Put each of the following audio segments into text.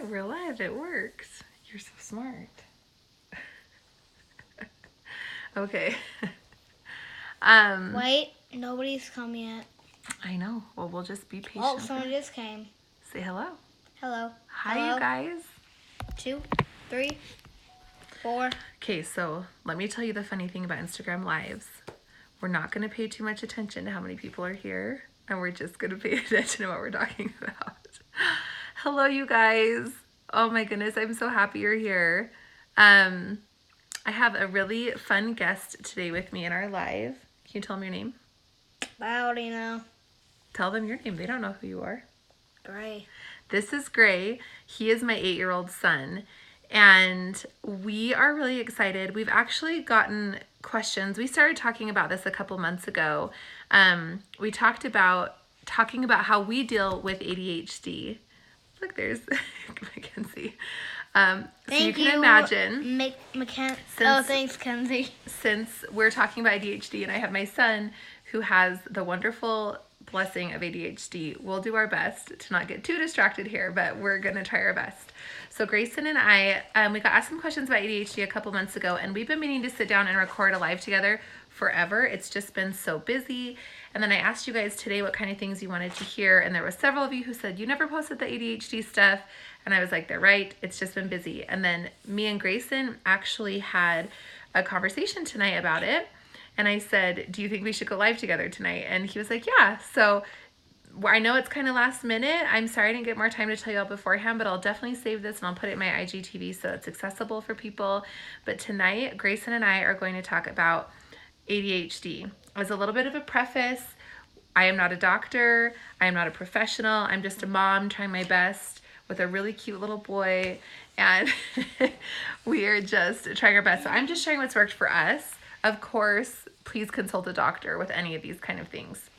right, we're live. It works. You're so smart. Okay. Wait, nobody's come yet. I know. Well, we'll just be patient. Oh, someone just came. Say hello. Hello. Hi, Hello. you guys. 2, 3, 4. Okay, so let me tell you the funny thing about Instagram Lives. We're not going to pay too much attention to how many people are here, and we're just going to pay attention to what we're talking about. Hello, you guys. Oh my goodness, I'm so happy you're here. I have a really fun guest today with me in our live. Can you tell them your name? I already know. Tell them your name. They don't know who you are. Gray. This is Gray. He is my 8-year-old son. And we are really excited. We've actually gotten questions. We started talking about this a couple months ago. We talked about talking about how we deal with ADHD. Look, there's Mackenzie. So you can imagine. Thanks, Kenzie. Since we're talking about ADHD and I have my son who has the wonderful blessing of ADHD, we'll do our best to not get too distracted here, but we're going to try our best. So Grayson and I, we got asked some questions about ADHD a couple months ago, and we've been meaning to sit down and record a live together forever. It's just been so busy. And then I asked you guys today what kind of things you wanted to hear, and there were several of you who said, you never posted the ADHD stuff. And I was like, they're right. It's just been busy. And then me and Grayson actually had a conversation tonight about it. And I said, do you think we should go live together tonight? And he was like, yeah. So I know it's kind of last minute. I'm sorry I didn't get more time to tell you all beforehand, but I'll definitely save this and I'll put it in my IGTV so it's accessible for people. But tonight, Grayson and I are going to talk about ADHD. As a little bit of a preface, I am not a doctor. I am not a professional. I'm just a mom trying my best with a really cute little boy. And we are just trying our best. So I'm just sharing what's worked for us. Of course, please consult a doctor with any of these kind of things.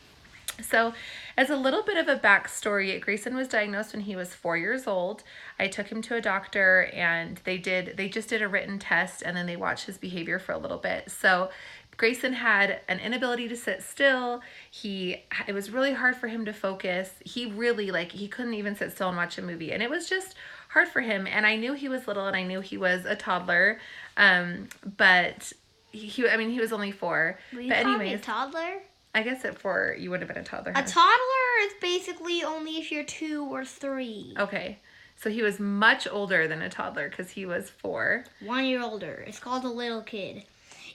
So as a little bit of a backstory, Grayson was diagnosed when he was 4 years old. I took him to a doctor and they just did a written test and then they watched his behavior for a little bit. So Grayson had an inability to sit still. It was really hard for him to focus. He couldn't even sit still and watch a movie. And it was just hard for him. And I knew he was little and I knew he was a toddler. But he was only 4. Will you but call me anyways, a toddler? I guess at 4 you would have been a toddler. A toddler is basically only if you're 2 or 3. Okay. So he was much older than a toddler because he was 4. 1 year older. It's called a little kid.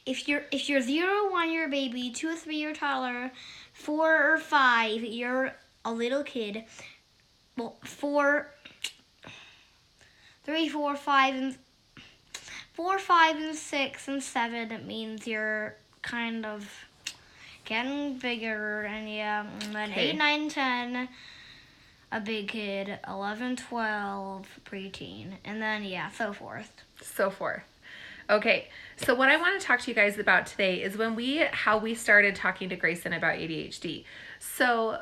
If you're 0, 1 year baby, 2 or 3 year toddler, 4 or 5, you're a little kid. Well, 3, 4, 5, and 4, 5, and 6, and 7, it means you're kind of getting bigger, and yeah, and then Okay. 8, 9, 10, a big kid, 11, 12, preteen, and then, yeah, so forth. So forth. Okay, so what I want to talk to you guys about today is how we started talking to Grayson about ADHD. So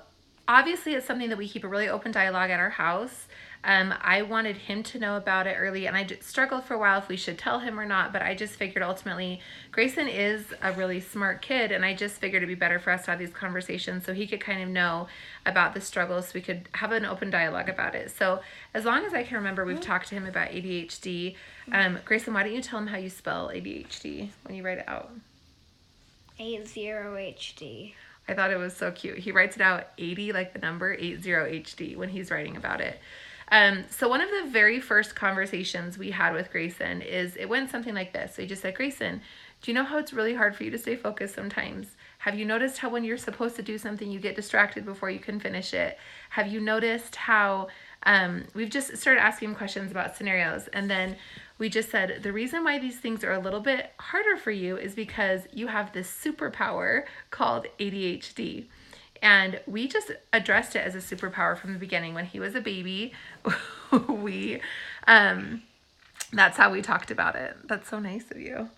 obviously it's something that we keep a really open dialogue at our house. I wanted him to know about it early, and I struggled for a while if we should tell him or not, but I just figured ultimately Grayson is a really smart kid, and I just figured it'd be better for us to have these conversations so he could kind of know about the struggles so we could have an open dialogue about it. So as long as I can remember, we've talked to him about ADHD. Grayson, why don't you tell him how you spell ADHD when you write it out? 80HD. I thought it was so cute. He writes it out 80, like the number, 80HD when he's writing about it. So one of the very first conversations we had with Grayson it went something like this. So he just said, Grayson, do you know how it's really hard for you to stay focused sometimes? Have you noticed how when you're supposed to do something, you get distracted before you can finish it? Have you noticed how we've just started asking him questions about scenarios? And then we just said, the reason why these things are a little bit harder for you is because you have this superpower called ADHD. And we just addressed it as a superpower from the beginning. When he was a baby, that's how we talked about it. That's so nice of you.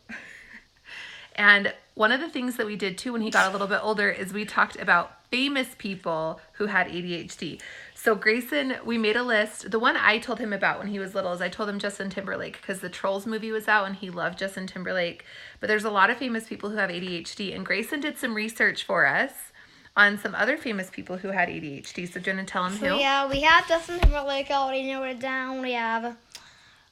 And one of the things that we did too when he got a little bit older is we talked about famous people who had ADHD. So Grayson, we made a list. The one I told him about when he was little is I told him Justin Timberlake because the Trolls movie was out and he loved Justin Timberlake. But there's a lot of famous people who have ADHD, and Grayson did some research for us on some other famous people who had ADHD. So do you want to tell them who? So yeah, we have Justin Timberlake. I already know it down. We have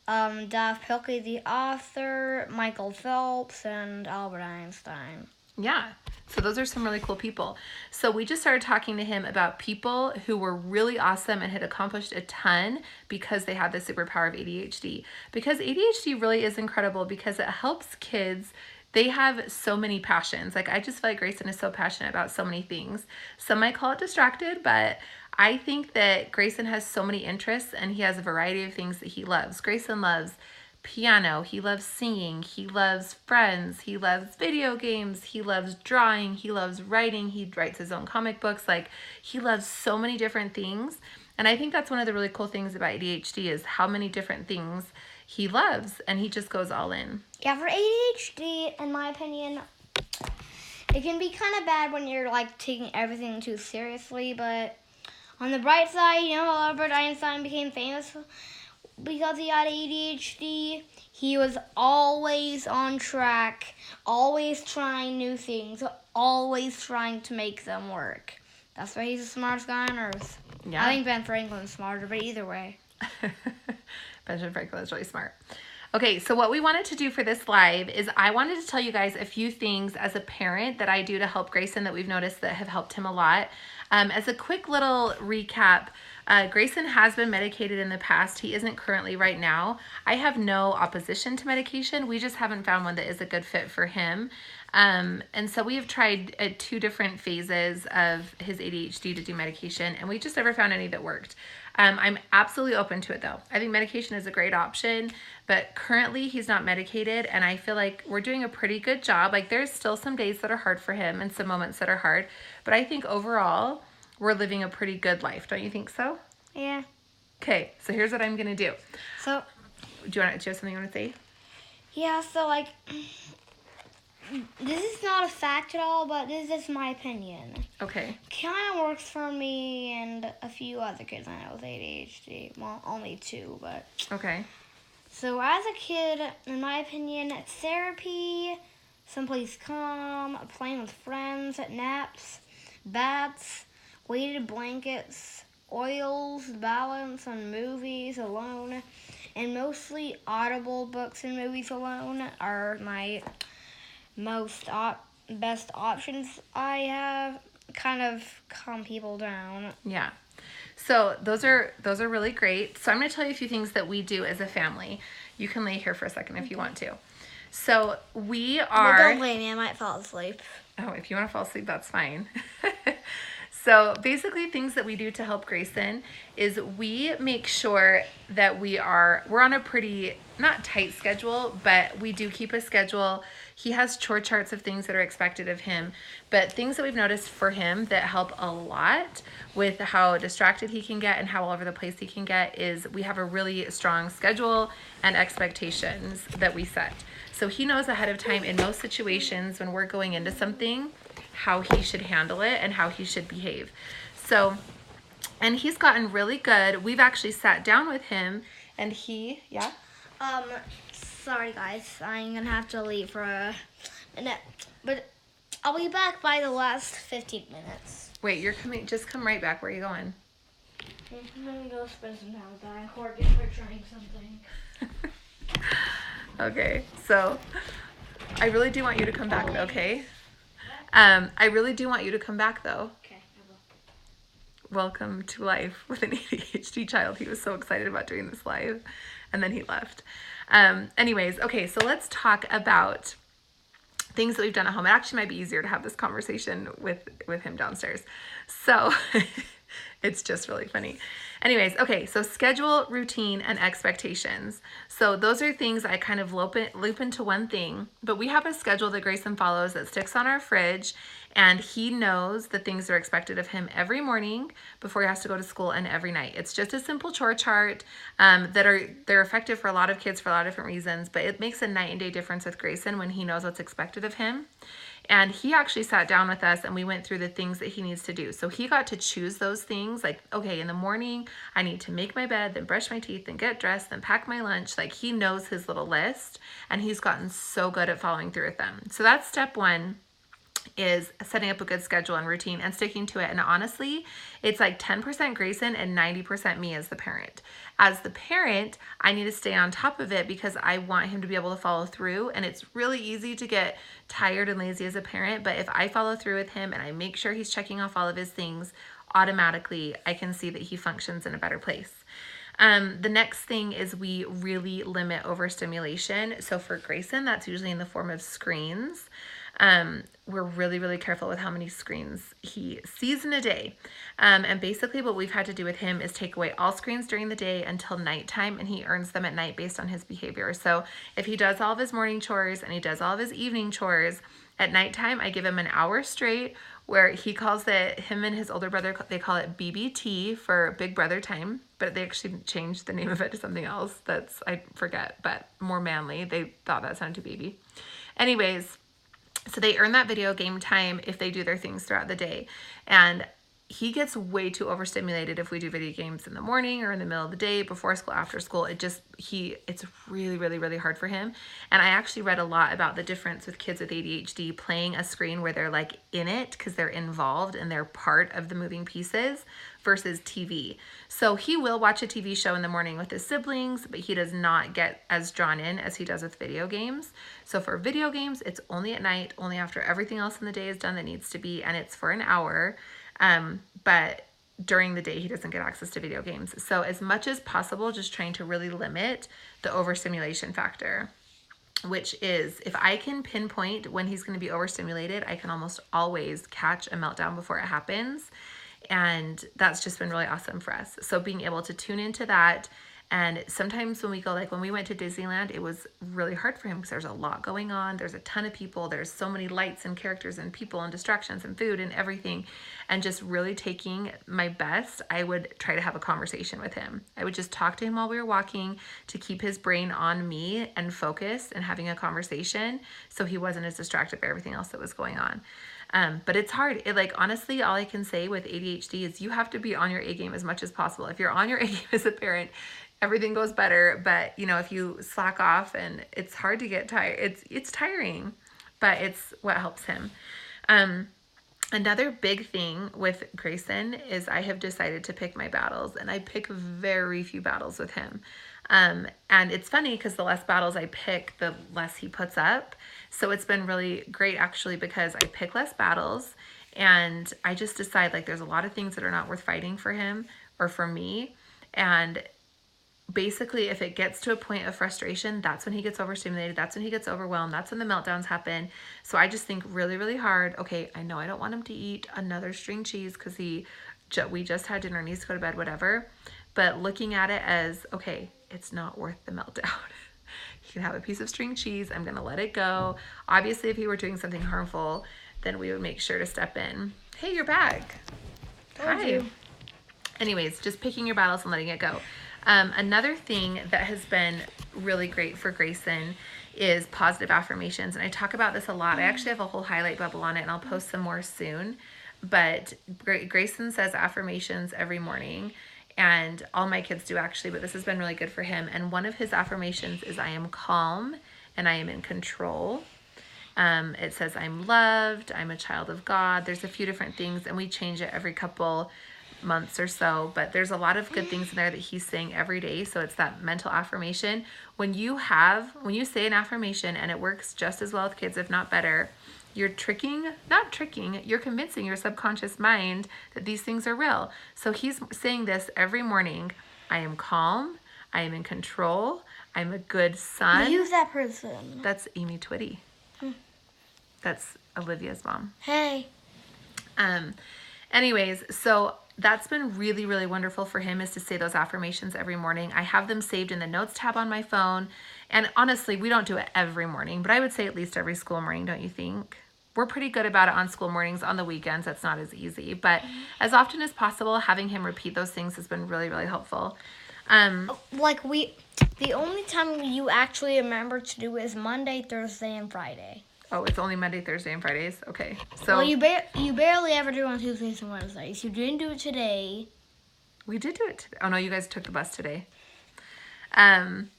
Dav Pilkey, the author, Michael Phelps, and Albert Einstein. Yeah. So those are some really cool people. So we just started talking to him about people who were really awesome and had accomplished a ton because they had the superpower of ADHD. Because ADHD really is incredible because it helps kids. They have so many passions. Like I just feel like Grayson is so passionate about so many things. Some might call it distracted, but I think that Grayson has so many interests and he has a variety of things that he loves. Grayson loves piano, he loves singing, he loves friends, he loves video games, he loves drawing, he loves writing, he writes his own comic books. Like he loves so many different things. And I think that's one of the really cool things about ADHD is how many different things he loves and he just goes all in. Yeah, for ADHD, in my opinion, it can be kind of bad when you're like taking everything too seriously, but on the bright side, you know, Albert Einstein became famous because he had ADHD. He was always on track, always trying new things, always trying to make them work. That's why he's the smartest guy on earth. Yeah. I think Ben Franklin's smarter, but either way. Benjamin Franklin is really smart. Okay, so what we wanted to do for this live is I wanted to tell you guys a few things as a parent that I do to help Grayson that we've noticed that have helped him a lot. As a quick little recap, Grayson has been medicated in the past. He isn't currently right now. I have no opposition to medication. We just haven't found one that is a good fit for him. And so we have tried 2 different phases of his ADHD to do medication, and we just never found any that worked. I'm absolutely open to it though. I think medication is a great option, but currently he's not medicated and I feel like we're doing a pretty good job. Like there's still some days that are hard for him and some moments that are hard, but I think overall we're living a pretty good life. Don't you think so? Yeah. Okay, so here's what I'm gonna do. So, do you have something you want to say? Yeah, so like, this is not a fact at all, but this is my opinion. Okay. Kind of works for me and a few other kids I know with ADHD. Well, only 2, but. Okay. So as a kid, in my opinion, therapy, someplace calm, playing with friends, naps, baths, weighted blankets, oils, balance, and movies alone, and mostly audible books and movies alone are my best options I have. Kind of calm people down. Yeah. So those are really great. So I'm going to tell you a few things that we do as a family. You can lay here for a second if you want to. So we are... Well, don't blame me. I might fall asleep. Oh, if you want to fall asleep, that's fine. So basically things that we do to help Grayson is we make sure that we're on a pretty, not tight schedule, but we do keep a schedule. He has chore charts of things that are expected of him, but things that we've noticed for him that help a lot with how distracted he can get and how all over the place he can get is we have a really strong schedule and expectations that we set. So he knows ahead of time in most situations when we're going into something, how he should handle it and how he should behave. So, and he's gotten really good. We've actually sat down with him and he, yeah? Sorry guys, I'm gonna have to leave for a minute, but I'll be back by the last 15 minutes. Wait, you're coming, just come right back. Where are you going? I'm gonna go spend some time with Diane Corgan for trying something. Okay, so I really do want you to come back, okay? I really do want you to come back, though. Okay, I will. Welcome to life with an ADHD child. He was so excited about doing this live, and then he left. Anyways, okay, so let's talk about things that we've done at home. It actually might be easier to have this conversation with him downstairs. So it's just really funny. Anyways, okay, so schedule, routine, and expectations. So those are things I kind of loop into one thing, but we have a schedule that Grayson follows that sticks on our fridge, and he knows the things that are expected of him every morning before he has to go to school and every night. It's just a simple chore chart they're effective for a lot of kids for a lot of different reasons, but it makes a night and day difference with Grayson when he knows what's expected of him. And he actually sat down with us and we went through the things that he needs to do. So he got to choose those things, like, okay, in the morning, I need to make my bed, then brush my teeth, then get dressed, then pack my lunch. Like, he knows his little list and he's gotten so good at following through with them. So that's step 1. is setting up a good schedule and routine and sticking to it. And honestly, it's like 10% Grayson and 90% me as the parent. As the parent, I need to stay on top of it because I want him to be able to follow through. And it's really easy to get tired and lazy as a parent. But if I follow through with him and I make sure he's checking off all of his things, automatically I can see that he functions in a better place. The next thing is we really limit overstimulation. So for Grayson, that's usually in the form of screens. We're really, really careful with how many screens he sees in a day. And basically what we've had to do with him is take away all screens during the day until nighttime, and he earns them at night based on his behavior. So if he does all of his morning chores and he does all of his evening chores, at nighttime, I give him an hour straight where he calls it, him and his older brother, they call it BBT for Big Brother time, but they actually changed the name of it to something else that's, I forget, but more manly. They thought that sounded too baby. Anyways, so they earn that video game time if they do their things throughout the day. And he gets way too overstimulated if we do video games in the morning or in the middle of the day, before school, after school. It's really, really, really hard for him. And I actually read a lot about the difference with kids with ADHD playing a screen where they're like in it because they're involved and they're part of the moving pieces versus TV. So he will watch a TV show in the morning with his siblings, but he does not get as drawn in as he does with video games. So for video games, it's only at night, only after everything else in the day is done that needs to be, and it's for an hour. But during the day, he doesn't get access to video games. So as much as possible, just trying to really limit the overstimulation factor, which is if I can pinpoint when he's going to be overstimulated, I can almost always catch a meltdown before it happens. And that's just been really awesome for us. So being able to tune into that. And sometimes when we go, like when we went to Disneyland, it was really hard for him because there's a lot going on. There's a ton of people. There's so many lights and characters and people and distractions and food and everything. And just really taking my best, I would try to have a conversation with him. I would just talk to him while we were walking to keep his brain on me and focused and having a conversation so he wasn't as distracted by everything else that was going on. But it's hard. Honestly, all I can say with ADHD is you have to be on your A game as much as possible. If you're on your A game as a parent, everything goes better. But if you slack off, and it's hard to get tired, it's tiring, but it's what helps him. Another big thing with Grayson is I have decided to pick my battles, and I pick very few battles with him. And it's funny because the less battles I pick, the less he puts up. So it's been really great actually because I pick less battles and I just decide like there's a lot of things that are not worth fighting for him or for me. And basically if it gets to a point of frustration, that's when he gets overstimulated. That's when he gets overwhelmed. That's when the meltdowns happen. So I just think really, really hard. Okay, I know I don't want him to eat another string cheese because we just had dinner, needs to go to bed, whatever. But looking at it as, okay, it's not worth the meltdown. He can have a piece of string cheese. I'm going to let it go. Obviously, if he were doing something harmful, then we would make sure to step in. Hey, you're back. Hi. Anyways, just picking your battles and letting it go. Another thing that has been really great for Grayson is positive affirmations. And I talk about this a lot. I actually have a whole highlight bubble on it, and I'll post some more soon. But Grayson says affirmations every morning. And all my kids do actually, but this has been really good for him. And one of his affirmations is I am calm and I am in control. It says I'm loved, I'm a child of God. There's a few different things, and we change it every couple months or so, but there's a lot of good things in there that he's saying every day. So it's that mental affirmation. When you say an affirmation and it works just as well with kids, if not better, you're you're convincing your subconscious mind that these things are real. So he's saying this every morning. I am calm. I am in control. I'm a good son. Who's that person? That's Amy Twitty. That's Olivia's mom. Hey. Anyways, so that's been really, really wonderful for him, is to say those affirmations every morning. I have them saved in the notes tab on my phone. And honestly, we don't do it every morning, but I would say at least every school morning, don't you think? We're pretty good about it on school mornings. On the weekends, that's not as easy. But as often as possible, having him repeat those things has been really, really helpful. The only time you actually remember to do is Monday, Thursday, and Friday. Oh, it's only Monday, Thursday, and Fridays? Okay. So you barely ever do on Tuesdays and Wednesdays. You didn't do it today. We did do it today. Oh, no, you guys took the bus today.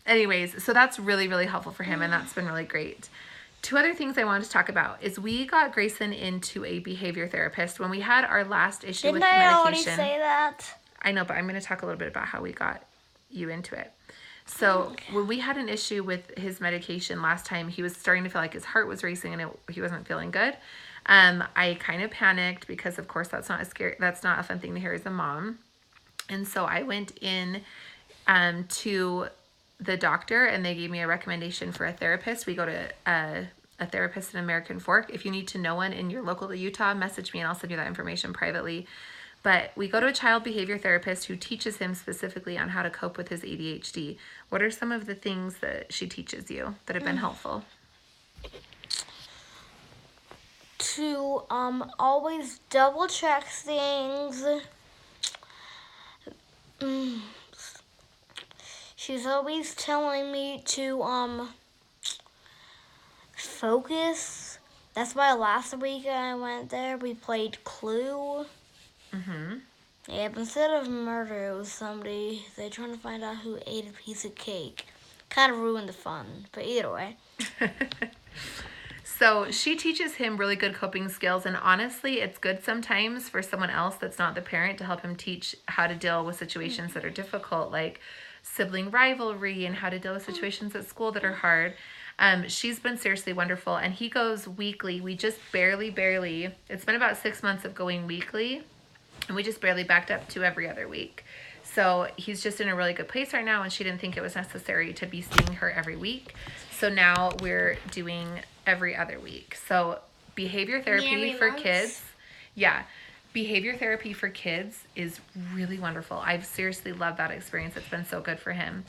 Anyways, so that's really, really helpful for him, and that's been really great. Two other things I wanted to talk about is we got Grayson into a behavior therapist when we had our last issue with Didn't I already medication. say that? I know, but I'm going to talk a little bit about how we got you into it. So when we had an issue with his medication last time, he was starting to feel like his heart was racing and he wasn't feeling good. I kind of panicked because, of course, that's not a fun thing to hear as a mom. And so I went in to the doctor and they gave me a recommendation for a therapist. We go to a therapist in American Fork. If you need to know one in your local to Utah, message me and I'll send you that information privately. But we go to a child behavior therapist who teaches him specifically on how to cope with his ADHD. What are some of the things that she teaches you that have been helpful? To always double check things. She's always telling me to focus. That's why last week I went there, we played Clue. Yep, instead of murder, it was somebody, they're trying to find out who ate a piece of cake. Kind of ruined the fun, but either way. So she teaches him really good coping skills, and honestly, it's good sometimes for someone else that's not the parent to help him teach how to deal with situations that are difficult, like sibling rivalry and how to deal with situations at school that are hard. She's been seriously wonderful, and he goes weekly. We just barely, it's been about 6 months of going weekly, and we just barely backed up to every other week. So he's just in a really good place right now, and she didn't think it was necessary to be seeing her every week. So now we're doing every other week. So behavior therapy for kids. Yeah. Behavior therapy for kids is really wonderful. I've seriously loved that experience. It's been so good for him.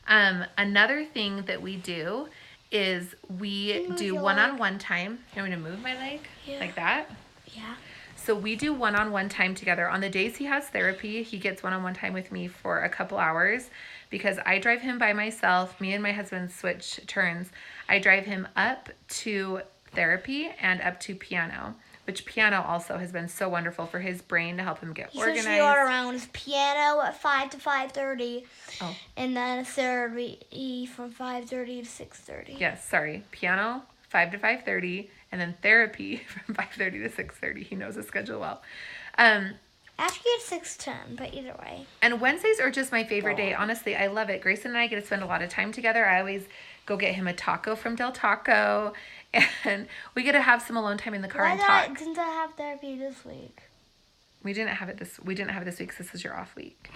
Another thing that we do is we do one-on-one time. You want me to move my leg? Yeah. Like that? Yeah. So we do one-on-one time together. On the days he has therapy, he gets one-on-one time with me for a couple hours because I drive him by myself. Me and my husband switch turns. I drive him up to therapy and up to piano, which piano also has been so wonderful for his brain to help him get organized. So she got around his piano at 5 to 5:30. Oh. And then therapy from 5:30 to 6:30. Yes, sorry. Piano, 5 to 5:30. And then therapy from 5:30 to 6:30. He knows his schedule well. Actually, it's 6:10, but either way. And Wednesdays are just my favorite day. Honestly, I love it. Grayson and I get to spend a lot of time together. I always go get him a taco from Del Taco, and we get to have some alone time in the car and talk. Didn't I have therapy this week? We didn't have it this week because this is your off week.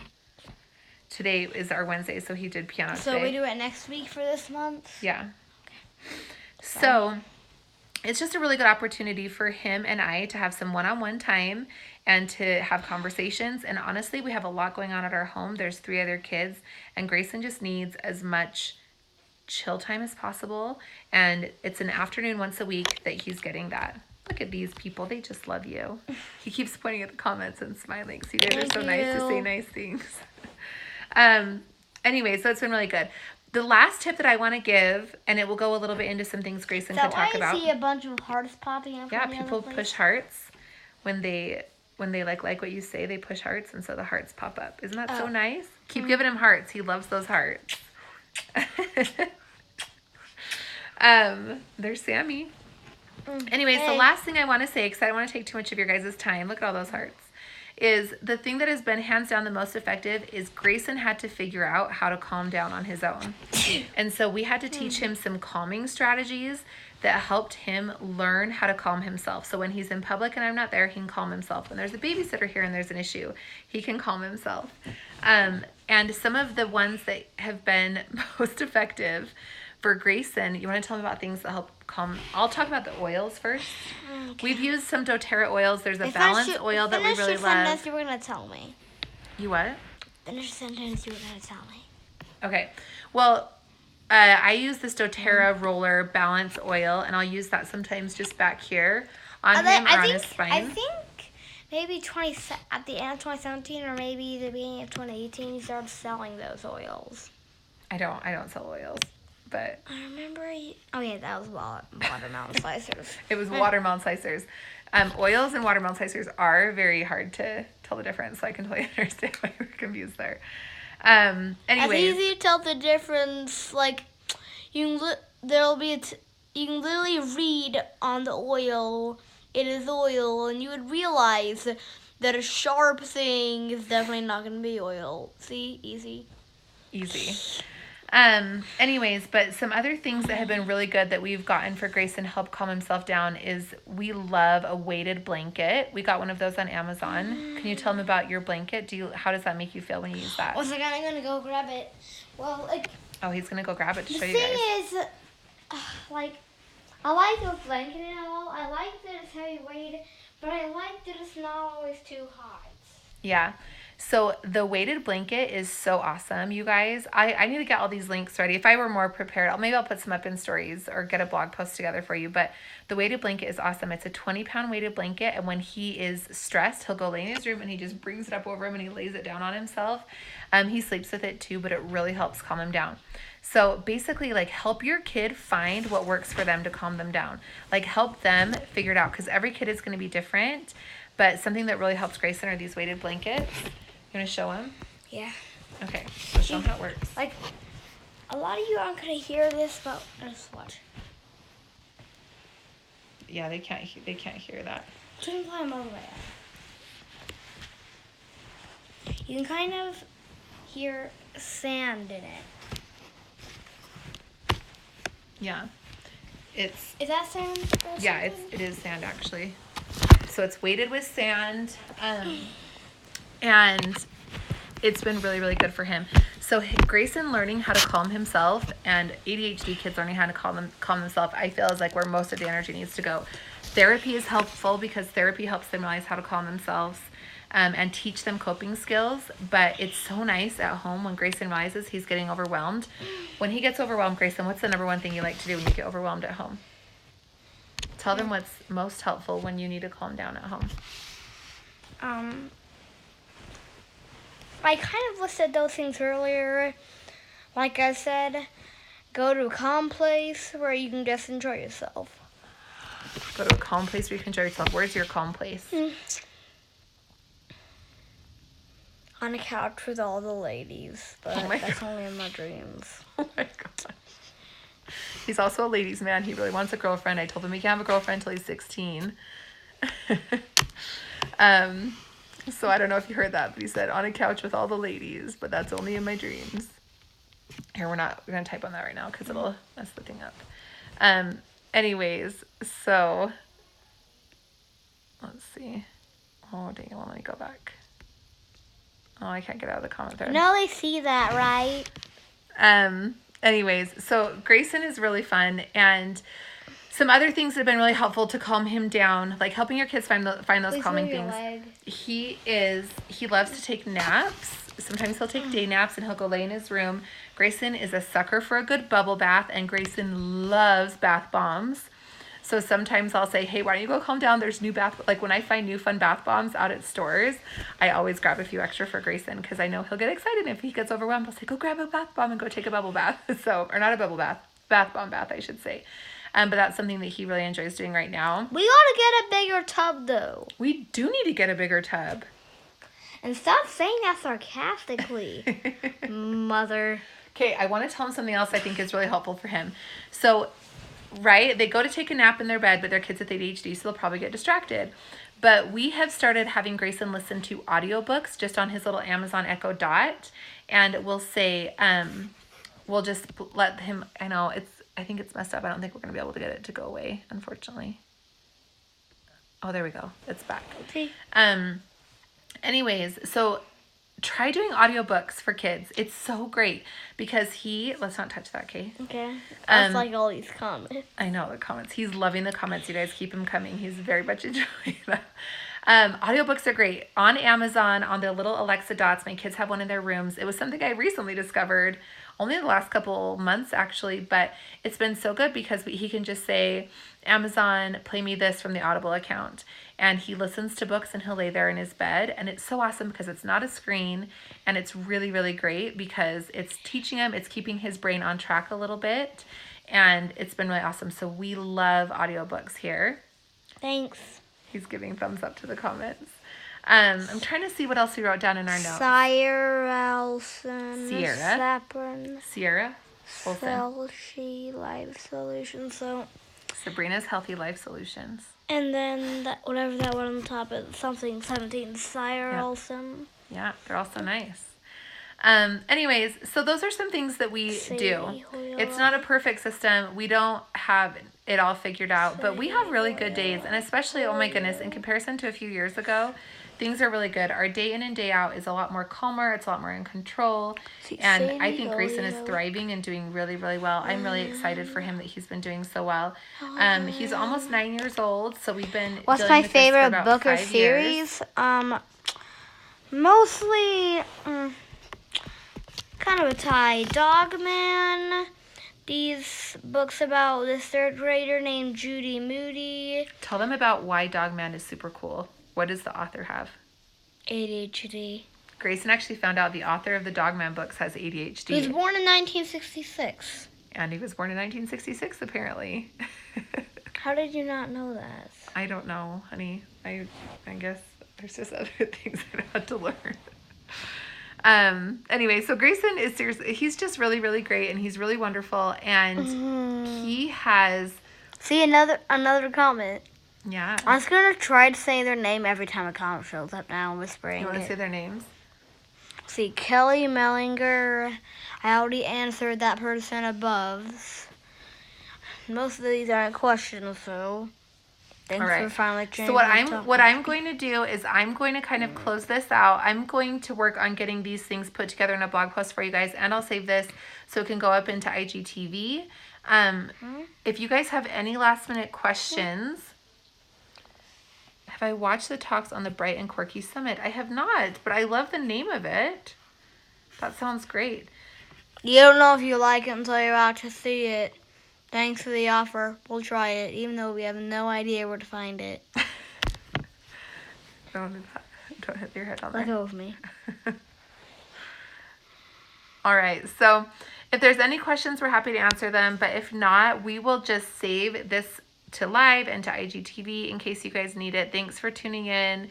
Today is our Wednesday, so he did piano today. So we do it next week for this month? Yeah. Okay. So it's just a really good opportunity for him and I to have some one-on-one time and to have conversations. And honestly, we have a lot going on at our home. There's 3 other kids, and Grayson just needs as much chill time as possible. And it's an afternoon once a week that he's getting that. Look at these people. They just love you. He keeps pointing at the comments and smiling. See, guys are so nice to say nice things. Anyway, so it's been really good. The last tip that I want to give, and it will go a little bit into some things Grayson could talk about. I see a bunch of hearts popping up. Yeah, people push hearts when they like what you say. They push hearts, and so the hearts pop up. Isn't that so nice? Keep giving him hearts. He loves those hearts. There's Sammy. Anyways, the last thing I want to say, because I don't want to take too much of your guys' time. Look at all those hearts. Is the thing that has been hands down the most effective is Grayson had to figure out how to calm down on his own. And so we had to teach him some calming strategies that helped him learn how to calm himself. So when he's in public and I'm not there, he can calm himself. When there's a babysitter here and there's an issue, he can calm himself. And some of the ones that have been most effective for Grayson, you want to tell him about things that help calm? I'll talk about the oils first. Okay. We've used some doTERRA oils. There's a balance oil that we really love. Finish your sentence, you were going to tell me. You what? Finish the sentence, you were going to tell me. Okay. Well, I use this doTERRA roller balance oil, and I'll use that sometimes just back here on him or on his spine. I think maybe at the end of 2017 or maybe the beginning of 2018, you started selling those oils. I don't sell oils. But I remember that was watermelon slicers. It was watermelon slicers. Oils and watermelon slicers are very hard to tell the difference, so I can totally understand why you were confused there. Anyways. It's easy to tell the difference. Like, there'll be you can literally read on the oil, it is oil, and you would realize that a sharp thing is definitely not going to be oil. See? Easy. Anyways, but some other things that have been really good that we've gotten for Grayson to help calm himself down is we love a weighted blanket. We got one of those on Amazon. Can you tell him about your blanket? How does that make you feel when you use that? One second, I'm gonna go grab it. Well, Oh, he's gonna go grab it to show you the guys. thing is, I like the blanket and all. I like that it's heavy weighted, but I like that it's not always too hot. Yeah. So the weighted blanket is so awesome, you guys. I need to get all these links ready. If I were more prepared, maybe I'll put some up in stories or get a blog post together for you. But the weighted blanket is awesome. It's a 20-pound weighted blanket. And when he is stressed, he'll go lay in his room and he just brings it up over him and he lays it down on himself. He sleeps with it too, but it really helps calm him down. So basically, like, help your kid find what works for them to calm them down. Like, help them figure it out, because every kid is going to be different. But something that really helps Grayson are these weighted blankets. You want to show him? Yeah. Okay, so show him how it works. Like, a lot of you aren't going to hear this, but just watch. Yeah, they can't hear that. Turn the volume all the way up. You can kind of hear sand in it. Yeah. Is that sand? Yeah, it is sand, actually. So it's weighted with sand, and it's been really, really good for him. So Grayson learning how to calm himself, and ADHD kids learning how to calm themselves, I feel is like where most of the energy needs to go. Therapy is helpful because therapy helps them realize how to calm themselves and teach them coping skills. But it's so nice at home when Grayson realizes he's getting overwhelmed. When he gets overwhelmed, Grayson, what's the number one thing you like to do when you get overwhelmed at home? Tell them what's most helpful when you need to calm down at home. I kind of listed those things earlier. Like I said, go to a calm place where you can just enjoy yourself. Go to a calm place where you can enjoy yourself. Where's your calm place? On a couch with all the ladies, but that's only in my dreams. Oh my god. He's also a ladies' man. He really wants a girlfriend. I told him he can't have a girlfriend until he's 16. So I don't know if you heard that, but he said on a couch with all the ladies, but that's only in my dreams. Here, we're gonna type on that right now because it'll mess the thing up. Anyways, so let's see. Oh dang it, well, let me go back. Oh, I can't get out of the comment thread. No, they see that, right? Anyways, so Grayson is really fun, and some other things that have been really helpful to calm him down, like helping your kids find those calming things. He loves to take naps. Sometimes he'll take day naps and he'll go lay in his room. Grayson is a sucker for a good bubble bath, and Grayson loves bath bombs. So sometimes I'll say, hey, why don't you go calm down? There's new like when I find new fun bath bombs out at stores, I always grab a few extra for Grayson because I know he'll get excited. If he gets overwhelmed, I'll say, go grab a bath bomb and go take a bubble bath. Or not a bubble bath, bath bomb bath, I should say. But that's something that he really enjoys doing right now. We gotta get a bigger tub, though. We do need to get a bigger tub. And stop saying that sarcastically, mother. Okay, I want to tell him something else I think is really helpful for him. So, right, they go to take a nap in their bed, but they're kids with ADHD, so they'll probably get distracted. But we have started having Grayson listen to audiobooks just on his little Amazon Echo Dot, and we'll say, we'll just let him, I think it's messed up. I don't think we're going to be able to get it to go away, unfortunately. Oh, there we go. It's back. Okay. Anyways, so try doing audiobooks for kids. It's so great because let's not touch that, okay? Okay. That's like all these comments. I know the comments. He's loving the comments. You guys keep him coming. He's very much enjoying them. Audiobooks are great. On Amazon, on the little Alexa Dots, my kids have one in their rooms. It was something I recently discovered, only the last couple months actually, but it's been so good because he can just say, Amazon, play me this from the Audible account. And he listens to books and he'll lay there in his bed. And it's so awesome because it's not a screen, and it's really, really great because it's teaching him, it's keeping his brain on track a little bit. And it's been really awesome. So we love audiobooks here. Thanks. He's giving thumbs up to the comments. I'm trying to see what else we wrote down in our notes. Sierra. Sierra. Olsen. She Life Solution. So Sabrina's Healthy Life Solutions. And then whatever that one on the top is, something 17 Sire Yep. also. Yeah, they're also nice. Anyways, so those are some things that we do. It's not a perfect system. We don't have it all figured out, but we have really good days. And especially, oh my goodness, in comparison to a few years ago, things are really good. Our day in and day out is a lot more calmer. It's a lot more in control. And I think Grayson is thriving and doing really, really well. I'm really excited for him that he's been doing so well. He's almost 9 years old, so we've been What's dealing my with this for favorite about book or 5 years. series? Mostly kind of a tie. Dogman. These books about this third grader named Judy Moody. Tell them about why Dogman is super cool. What does the author have? ADHD. Grayson actually found out the author of the Dogman books has ADHD. He was born in 1966. And he was born in 1966, apparently. How did you not know that? I don't know, honey. I guess there's just other things I had to learn. Anyway, so Grayson is seriously, he's just really, really great, and he's really wonderful, and he has... See, another comment. Yeah. I'm just going to try to say their name every time a comment shows up now. I'm whispering You want to it. say their names? See, Kelly Mellinger. I already answered that person above. Most of these aren't questions, so thanks for finally changing. So what I'm going to do is I'm going to kind of close this out. I'm going to work on getting these things put together in a blog post for you guys, and I'll save this so it can go up into IGTV. If you guys have any last minute questions, have I watched the talks on the Bright and Quirky Summit? I have not, but I love the name of it. That sounds great. You don't know if you like it until you're out to see it. Thanks for the offer. We'll try it, even though we have no idea where to find it. Don't do that. Don't hit your head on Let there. go of me. All right. So if there's any questions, we're happy to answer them. But if not, we will just save this to live and to IGTV in case you guys need it. Thanks for tuning in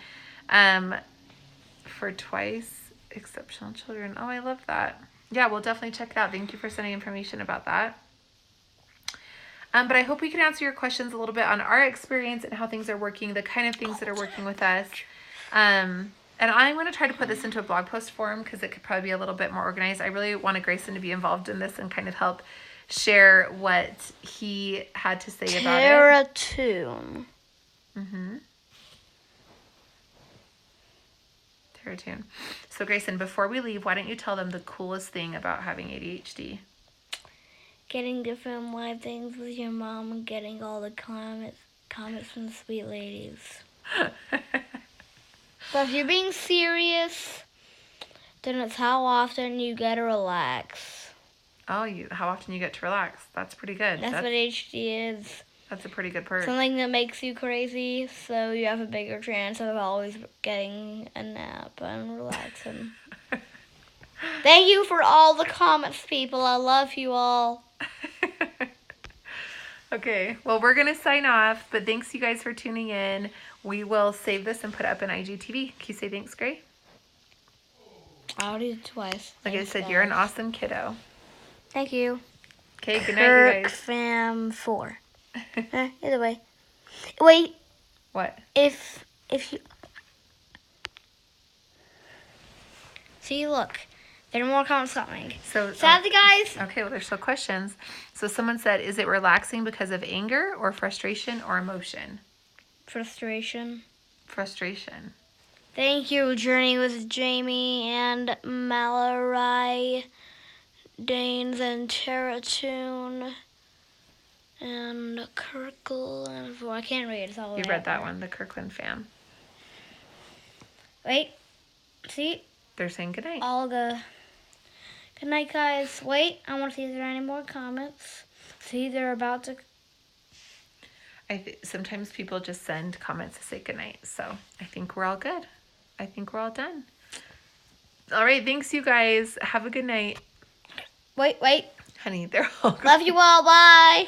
for Twice Exceptional Children. Oh, I love that. Yeah, we'll definitely check it out. Thank you for sending information about that. But I hope we can answer your questions a little bit on our experience and how things are working, the kind of things that are working with us. And I'm going to try to put this into a blog post form because it could probably be a little bit more organized. I really wanted Grayson to be involved in this and kind of help share what he had to say about it. Terratune. Terratune. So Grayson, before we leave, why don't you tell them the coolest thing about having ADHD? Getting to film live things with your mom and getting all the comments from the sweet ladies. But if you're being serious, then it's how often you get to relax. Oh, how often you get to relax. That's pretty good. That's what HD is. That's a pretty good perk. Something that makes you crazy, so you have a bigger chance of always getting a nap and relaxing. Thank you for all the comments, people. I love you all. Okay, well, we're going to sign off, but thanks you guys for tuning in. We will save this and put it up in IGTV. Can you say thanks, Gray? I already did twice. Like Thanks, I said, guys. you're an awesome kiddo. Thank you. Okay, good night, you guys. Fam 4. Either way. Wait, What? if you... See, look. There are more comments coming. So, Sadly, guys. okay, well, there's still questions. So someone said, is it relaxing because of anger or frustration or emotion? Frustration. Frustration. Thank you, Journey with Jamie and Mallory, Danes and Terratune, and Kirkland. Well, I can't read. It's all You way read up that there. one, the Kirkland fam. Wait. See? They're saying good night. All the... Good night, guys. Wait, I want to see if there are any more comments. See, they're about to... Sometimes people just send comments to say good night. So I think we're all good. I think we're all done. All right, thanks, you guys. Have a good night. Wait. Honey, they're all good. Love you all. Bye.